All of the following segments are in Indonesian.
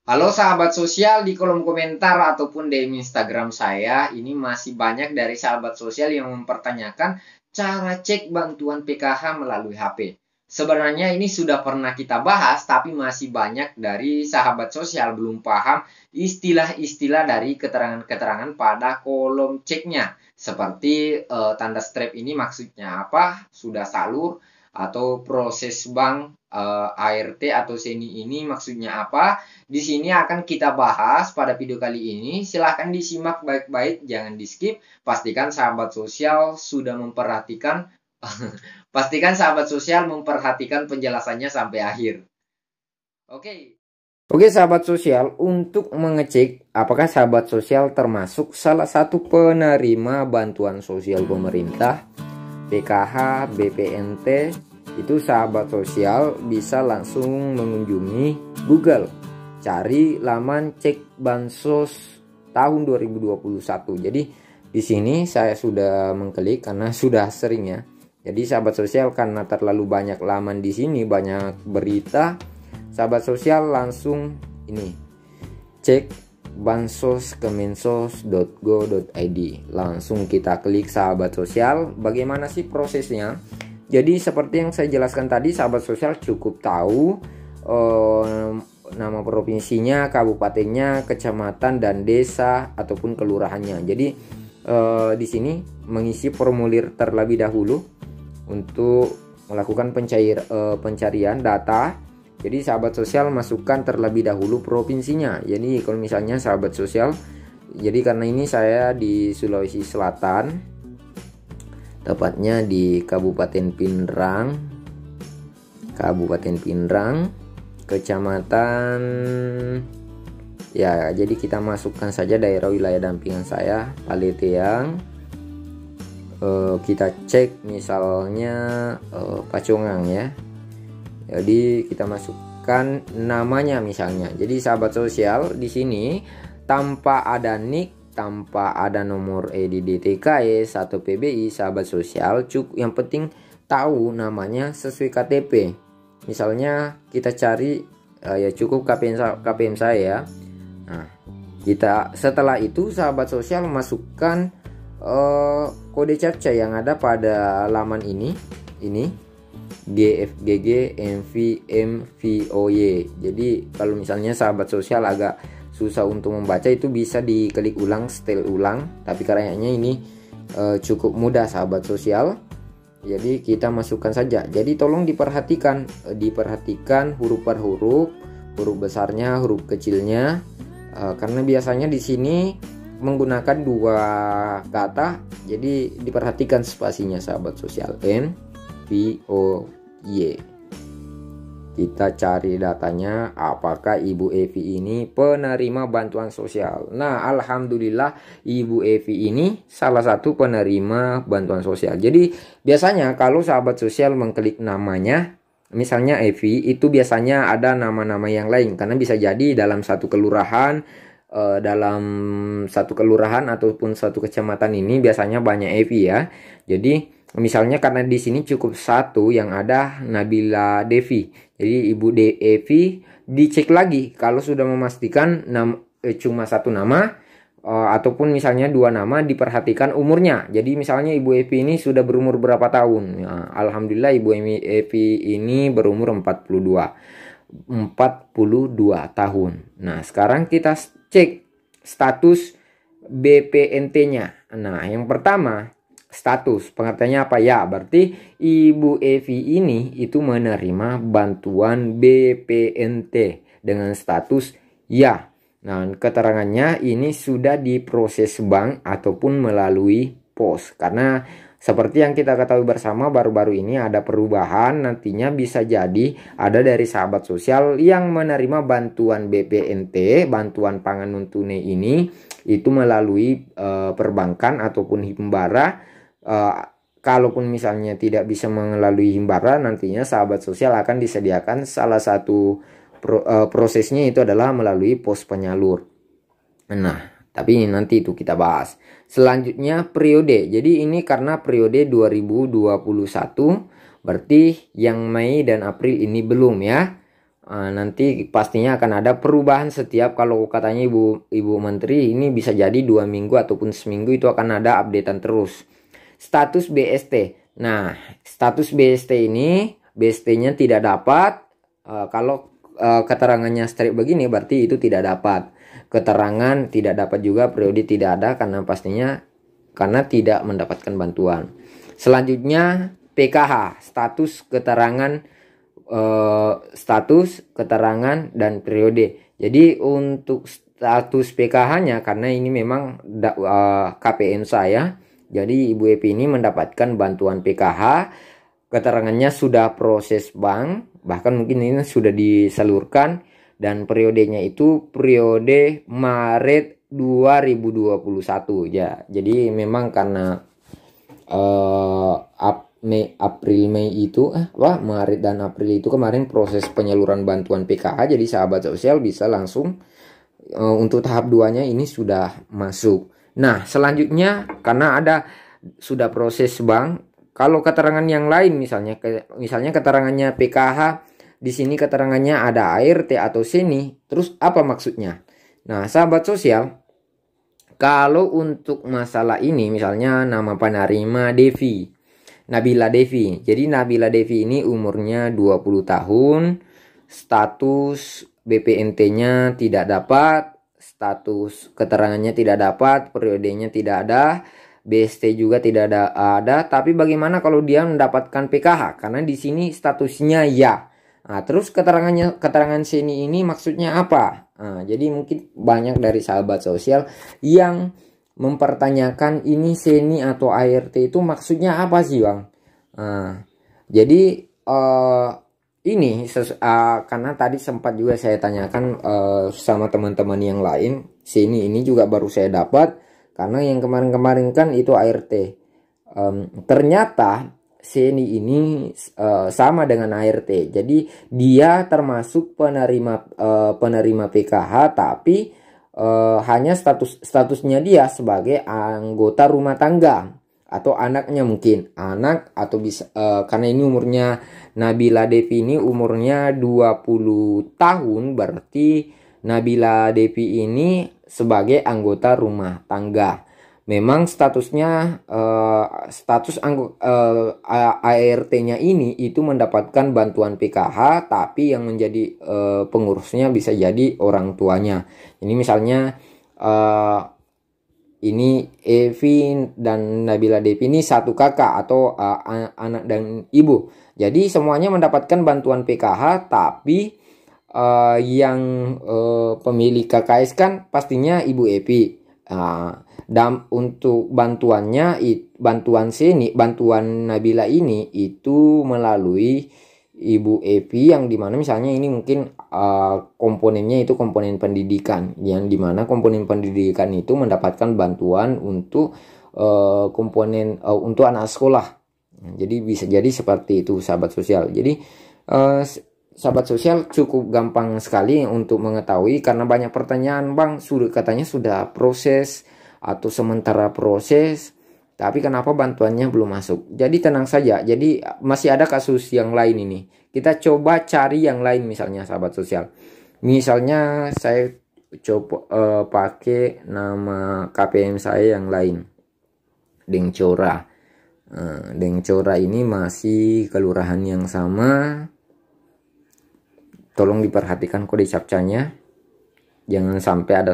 Halo sahabat sosial, di kolom komentar ataupun di Instagram saya, ini masih banyak dari sahabat sosial yang mempertanyakan cara cek bantuan PKH melalui HP. Sebenarnya ini sudah pernah kita bahas, tapi masih banyak dari sahabat sosial belum paham istilah-istilah dari keterangan-keterangan pada kolom ceknya. Seperti tanda strap ini maksudnya apa, sudah salur, atau proses bank ART atau SENI ini maksudnya apa. Di sini akan kita bahas pada video kali ini. Silahkan disimak baik-baik, jangan di-skip. Pastikan sahabat sosial sudah memperhatikan pastikan sahabat sosial memperhatikan penjelasannya sampai akhir. Oke sahabat sosial, untuk mengecek apakah sahabat sosial termasuk salah satu penerima bantuan sosial pemerintah, PKH, BPNT, itu sahabat sosial bisa langsung mengunjungi Google. Cari laman cek bansos tahun 2021. Jadi di sini saya sudah mengklik karena sudah sering ya. Jadi sahabat sosial karena terlalu banyak laman di sini, banyak berita, sahabat sosial langsung ini cek bansos.kemensos.go.id. Langsung kita klik sahabat sosial. Bagaimana sih prosesnya? Jadi seperti yang saya jelaskan tadi, sahabat sosial cukup tahu nama provinsinya, kabupatennya, kecamatan dan desa ataupun kelurahannya. Jadi di sini mengisi formulir terlebih dahulu untuk melakukan pencarian data. Jadi sahabat sosial masukkan terlebih dahulu provinsinya. Jadi kalau misalnya sahabat sosial, jadi karena ini saya di Sulawesi Selatan, tepatnya di Kabupaten Pinrang, kecamatan ya, jadi kita masukkan saja daerah wilayah dampingan saya, Paleteang. Kita cek misalnya Pacongang ya. Jadi kita masukkan namanya misalnya. Jadi sahabat sosial di sini tanpa ada nik, tanpa ada nomor EDDTKS atau PBI, sahabat sosial cukup, yang penting tahu namanya sesuai KTP. Misalnya kita cari ya cukup KPM saya. Nah, kita setelah itu sahabat sosial masukkan kode captcha yang ada pada laman ini GFGG MVMVOY. Jadi kalau misalnya sahabat sosial agak susah untuk membaca, itu bisa diklik ulang, setel ulang, tapi kayaknya ini cukup mudah sahabat sosial. Jadi kita masukkan saja. Jadi tolong diperhatikan huruf per huruf besarnya, huruf kecilnya, karena biasanya di sini menggunakan dua kata, jadi diperhatikan spasinya sahabat sosial. MVOY. Kita cari datanya, apakah Ibu Evi ini penerima bantuan sosial. Nah, alhamdulillah Ibu Evi ini salah satu penerima bantuan sosial. Jadi biasanya kalau sahabat sosial mengklik namanya, misalnya Evi, itu biasanya ada nama-nama yang lain, karena bisa jadi dalam satu kelurahan ataupun satu kecamatan ini biasanya banyak Evi ya. Jadi misalnya karena di sini cukup satu yang ada Nabila Devi. Jadi Ibu Evi dicek lagi kalau sudah memastikan cuma satu nama ataupun misalnya dua nama, diperhatikan umurnya. Jadi misalnya Ibu Evi ini sudah berumur berapa tahun? Ya, alhamdulillah Ibu Evi ini berumur 42 tahun. Nah, sekarang kita cek status BPNT-nya. Nah, yang pertama status, pengertiannya apa ya? Berarti Ibu Evi ini itu menerima bantuan BPNT dengan status ya. Nah, keterangannya ini sudah diproses bank ataupun melalui pos. Karena seperti yang kita ketahui bersama, baru-baru ini ada perubahan, nantinya bisa jadi ada dari sahabat sosial yang menerima bantuan BPNT, bantuan pangan non tunai ini, itu melalui perbankan ataupun himbara. Kalaupun misalnya tidak bisa melalui himbara, nantinya sahabat sosial akan disediakan salah satu prosesnya itu adalah melalui pos penyalur. Nah, tapi nanti itu kita bahas. Selanjutnya periode. Jadi ini karena periode 2021, berarti yang Mei dan April ini belum ya. nanti pastinya akan ada perubahan setiap, kalau katanya Ibu Menteri, ini bisa jadi 2 minggu ataupun seminggu itu akan ada updatean terus. Status BST. Nah, status BST ini, BST-nya tidak dapat. Kalau keterangannya straight begini berarti itu tidak dapat. Keterangan tidak dapat juga, periode tidak ada, karena pastinya karena tidak mendapatkan bantuan. Selanjutnya PKH, status keterangan dan periode. Jadi untuk status PKH-nya, karena ini memang KPM saya, jadi Ibu Epi ini mendapatkan bantuan PKH, keterangannya sudah proses bank, bahkan mungkin ini sudah disalurkan, dan periodenya itu periode Maret 2021 ya. Jadi memang karena Mei itu Maret dan April itu kemarin proses penyaluran bantuan PKH, jadi sahabat sosial bisa langsung untuk tahap 2-nya ini sudah masuk. Nah, selanjutnya karena sudah proses bank, kalau keterangan yang lain misalnya keterangannya PKH, di sini keterangannya ada ART atau SENI, terus apa maksudnya? Nah, sahabat sosial, kalau untuk masalah ini misalnya nama penerima Devi, Nabila Devi. Jadi Nabila Devi ini umurnya 20 tahun, status BPNT-nya tidak dapat, status keterangannya tidak dapat, periodenya tidak ada, BST juga tidak ada. Tapi bagaimana kalau dia mendapatkan PKH? Karena di sini statusnya ya. Nah, terus keterangan sini ini maksudnya apa? Nah, jadi mungkin banyak dari sahabat sosial yang mempertanyakan ini SENI atau ART itu maksudnya apa sih, Bang? Jadi ini karena tadi sempat juga saya tanyakan sama teman-teman yang lain, SENI ini juga baru saya dapat, karena yang kemarin-kemarin kan itu ART. Ternyata SENI ini sama dengan ART, jadi dia termasuk penerima PKH, tapi hanya statusnya dia sebagai anggota rumah tangga atau anaknya, mungkin anak atau bisa karena ini umurnya Nabila Devi ini umurnya 20 tahun, berarti Nabila Devi ini sebagai anggota rumah tangga. Memang statusnya status ART-nya ini itu mendapatkan bantuan PKH, tapi yang menjadi pengurusnya bisa jadi orang tuanya. Ini misalnya ini Evi dan Nabila Devi ini satu kakak atau anak dan ibu. Jadi semuanya mendapatkan bantuan PKH, tapi yang pemilik KKS kan pastinya Ibu Evi. Dan untuk bantuan Nabila ini itu melalui Ibu Evi, yang dimana misalnya ini mungkin komponennya itu komponen pendidikan, yang dimana komponen pendidikan itu mendapatkan bantuan untuk komponen untuk anak sekolah. Jadi bisa jadi seperti itu sahabat sosial. Jadi sahabat sosial cukup gampang sekali untuk mengetahui, karena banyak pertanyaan, Bang, katanya sudah proses atau sementara proses, tapi kenapa bantuannya belum masuk? Jadi tenang saja, jadi masih ada kasus yang lain ini. Kita coba cari yang lain, misalnya sahabat sosial. Misalnya saya coba pakai nama KPM saya yang lain, Dengcora. Dengcora ini masih kelurahan yang sama. Tolong diperhatikan kode captchanya, jangan sampai ada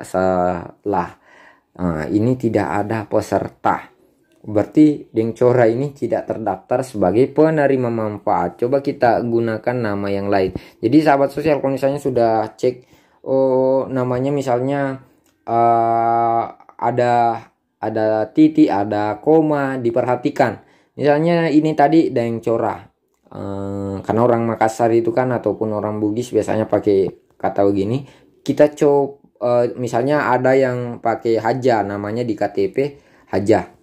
salah. Ini tidak ada peserta, berarti Dengcora ini tidak terdaftar sebagai penerima manfaat. Coba kita gunakan nama yang lain. Jadi sahabat sosial, kalau misalnya sudah cek namanya misalnya ada titik, ada koma, diperhatikan. Misalnya ini tadi Dengcora, karena orang Makassar itu kan ataupun orang Bugis biasanya pakai kata begini. Kita coba misalnya ada yang pakai Haja, namanya di KTP Haja.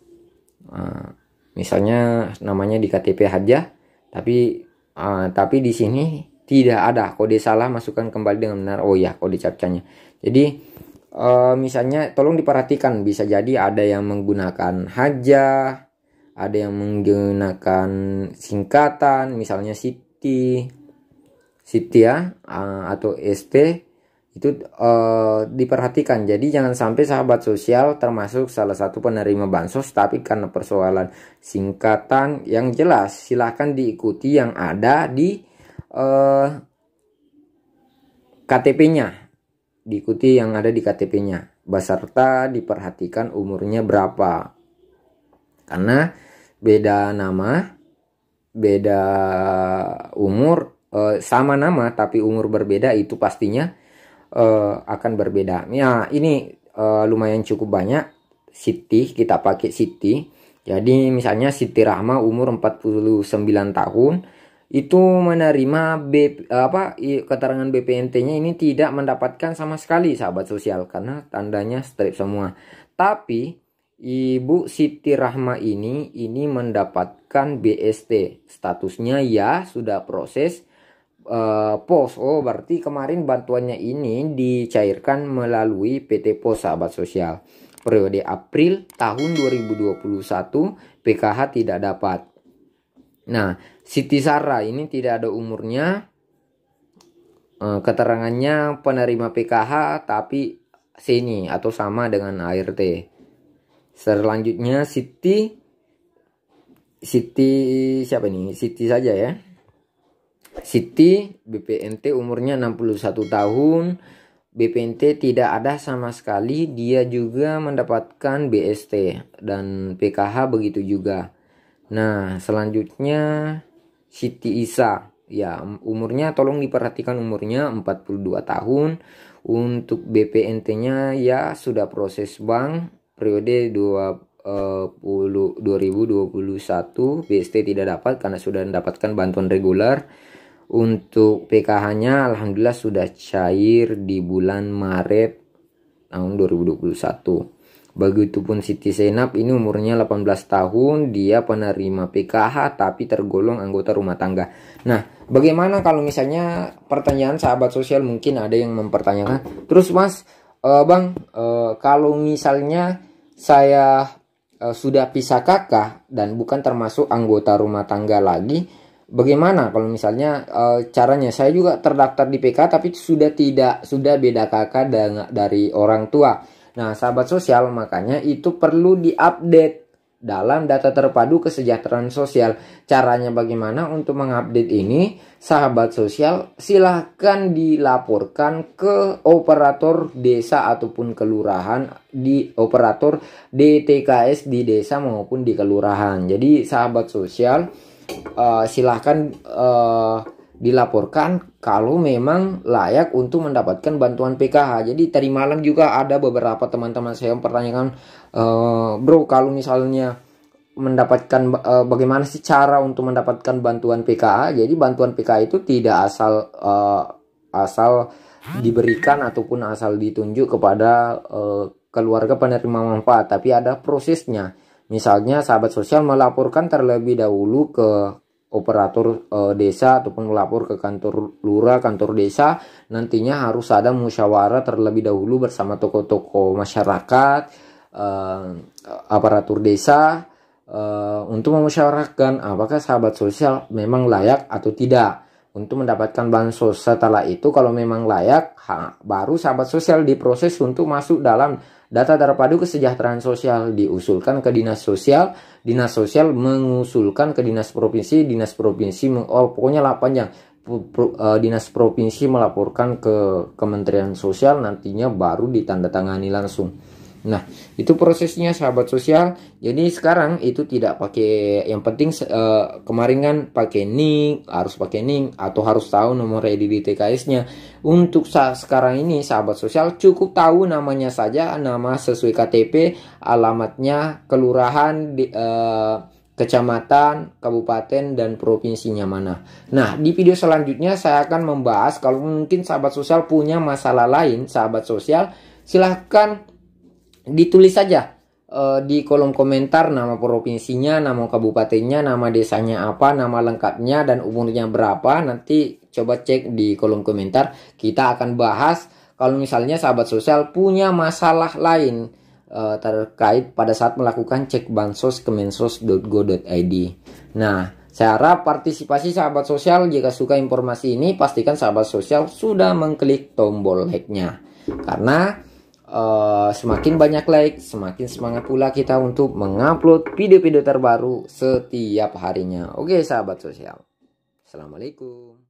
Misalnya namanya di KTP Haja, tapi di sini tidak ada kode salah, masukkan kembali dengan benar. Oh ya, kode captchanya. Jadi misalnya tolong diperhatikan, bisa jadi ada yang menggunakan Haja, ada yang menggunakan singkatan, misalnya Siti, Siti atau ST itu diperhatikan. Jadi jangan sampai sahabat sosial termasuk salah satu penerima bansos, tapi karena persoalan singkatan yang jelas, silahkan diikuti yang ada di KTP-nya, diikuti yang ada di KTP-nya, beserta diperhatikan umurnya berapa, karena beda nama, beda umur, sama nama tapi umur berbeda, itu pastinya akan berbeda. Ya, ini lumayan cukup banyak. Siti, kita pakai Siti. Jadi misalnya Siti Rahma umur 49 tahun, itu menerima keterangan BPNT-nya ini tidak mendapatkan sama sekali sahabat sosial karena tandanya strip semua. Tapi Ibu Siti Rahma ini mendapatkan BST, statusnya ya sudah proses pos. Oh, berarti kemarin bantuannya ini dicairkan melalui PT Pos sahabat sosial. Periode April tahun 2021 PKH tidak dapat. Nah, Siti Sarah ini tidak ada umurnya, keterangannya penerima PKH tapi seni atau sama dengan ART. Selanjutnya Siti siapa ini? Siti saja ya. Siti BPNT umurnya 61 tahun. BPNT tidak ada sama sekali, dia juga mendapatkan BST dan PKH begitu juga. Nah, selanjutnya Siti Isa, ya umurnya tolong diperhatikan, umurnya 42 tahun. Untuk BPNT-nya ya sudah proses bank, periode 2021, BST tidak dapat karena sudah mendapatkan bantuan reguler. Untuk PKH-nya alhamdulillah sudah cair di bulan Maret tahun 2021. Begitupun Siti Senap, ini umurnya 18 tahun, dia penerima PKH tapi tergolong anggota rumah tangga. Nah, bagaimana kalau misalnya pertanyaan sahabat sosial, mungkin ada yang mempertanyakan, terus Mas, Bang, kalau misalnya saya sudah pisah kakak dan bukan termasuk anggota rumah tangga lagi, bagaimana kalau misalnya caranya? Saya juga terdaftar di PK tapi sudah beda kakak dari orang tua. Nah, sahabat sosial, makanya itu perlu diupdate dalam data terpadu kesejahteraan sosial. Caranya bagaimana untuk mengupdate ini? Sahabat sosial, silahkan dilaporkan ke operator desa ataupun kelurahan, di operator DTKS di desa maupun di kelurahan. Jadi sahabat sosial, silahkan dilaporkan kalau memang layak untuk mendapatkan bantuan PKH. Jadi tadi malam juga ada beberapa teman-teman saya yang mempertanyakan, bro, kalau misalnya mendapatkan bagaimana sih cara untuk mendapatkan bantuan PKH? Jadi bantuan PKH itu tidak asal diberikan ataupun asal ditunjuk kepada keluarga penerima manfaat, tapi ada prosesnya. Misalnya sahabat sosial melaporkan terlebih dahulu ke operator desa ataupun melapor ke kantor lurah, kantor desa. Nantinya harus ada musyawarah terlebih dahulu bersama tokoh-tokoh masyarakat, aparatur desa, untuk memusyawarahkan apakah sahabat sosial memang layak atau tidak untuk mendapatkan bansos. Setelah itu kalau memang layak, baru sahabat sosial diproses untuk masuk dalam data terpadu kesejahteraan sosial, diusulkan ke dinas sosial mengusulkan ke dinas provinsi pokoknya lah panjang. Dinas provinsi melaporkan ke Kementerian Sosial, nantinya baru ditandatangani langsung. Nah, itu prosesnya sahabat sosial. Jadi sekarang itu tidak pakai, yang penting kemarin kan pakai NIK, harus pakai NIK atau harus tahu nomor ID TKS-nya. Untuk sekarang ini sahabat sosial cukup tahu namanya saja, nama sesuai KTP, alamatnya, kelurahan, kecamatan, kabupaten, dan provinsinya mana. Nah, di video selanjutnya saya akan membahas kalau mungkin sahabat sosial punya masalah lain, sahabat sosial silahkan ditulis saja di kolom komentar nama provinsinya, nama kabupatennya, nama desanya apa, nama lengkapnya, dan umurnya berapa. Nanti coba cek di kolom komentar. Kita akan bahas kalau misalnya sahabat sosial punya masalah lain terkait pada saat melakukan cek bansos kemensos.go.id. Nah, Saya harap partisipasi sahabat sosial. Jika suka informasi ini, pastikan sahabat sosial sudah mengklik tombol like-nya. Karena semakin banyak like, semakin semangat pula kita untuk mengupload video-video terbaru setiap harinya. Oke sahabat sosial. Assalamualaikum.